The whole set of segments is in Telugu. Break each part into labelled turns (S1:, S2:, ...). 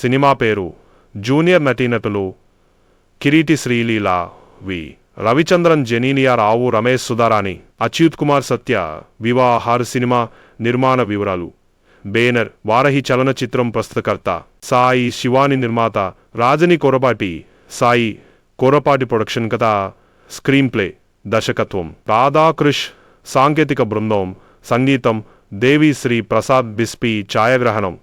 S1: సినిమా పేరు జూనియర్ నటీనటులు కిరీటి శ్రీలీల వి రవిచంద్రన్ జెనీనియా రావు రమేష్ సుధారాణి అచ్యుత్ కుమార్ సత్య వివాహార్ సినిమా నిర్మాణ వివరాలు బేనర్ వారహి చలనచిత్రం ప్రస్తుతకర్త సాయి శివాని నిర్మాత రాజని కొరపాటి సాయి కొరపాటి ప్రొడక్షన్ కథ స్క్రీన్ ప్లే దర్శకత్వం రాధాకృష్ సాంకేతిక బృందం సంగీతం దేవి శ్రీ ప్రసాద్ బిస్పి ఛాయాగ్రహణం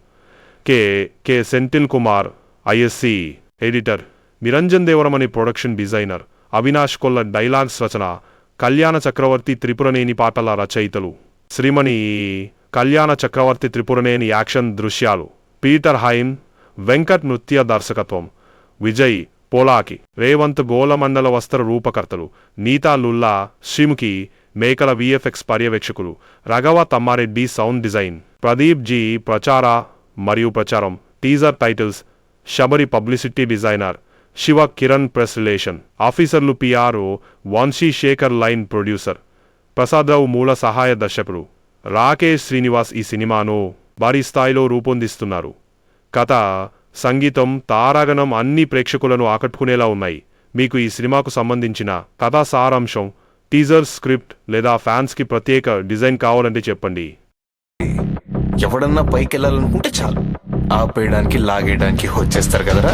S1: K Senthil Kumar ISC editor Niranjan Devaramani production designer Avinash Kolla dialogues రచన కళ్యాణ చక్రవర్తి త్రిపురనేని పాటల రచయితలు శ్రీమణి కళ్యాణ చక్రవర్తి త్రిపురనేని యాక్షన్ దృశ్యాలు పీటర్ హైన్ వెంకట్ నృత్య దర్శకత్వం విజయ్ పోలాకి రేవంత్ గోలమండల వస్త్ర రూపకర్తలు నీతా లుల్లా శ్రీముఖి మేకల విఎఫ్ఎక్స్ పర్యవేక్షకులు Raghava Tammareddy sound design Pradeep G ప్రచార మరియు ప్రచారం teaser titles Sabari publicity designer Shiva Kiran press relation ఆఫీసర్లు PRO Vamshi Shekar line producer Prasadarao మూల సహాయ దర్శకుడు రాకేష్ శ్రీనివాస్ ఈ సినిమాను భారీ స్థాయిలో రూపొందిస్తున్నారు. కథ సంగీతం తారాగణం అన్ని ప్రేక్షకులను ఆకట్టుకునేలా ఉన్నాయి. మీకు ఈ సినిమాకు సంబంధించిన కథా సారాంశం టీజర్ స్క్రిప్ట్ లేదా ఫ్యాన్స్కి ప్రత్యేక డిజైన్ కావాలంటే చెప్పండి.
S2: ఎవడన్నా పైకి వెళ్ళాలనుకుంటే చాలు ఆపేయడానికి లాగేయడానికి వచ్చేస్తారు కదరా.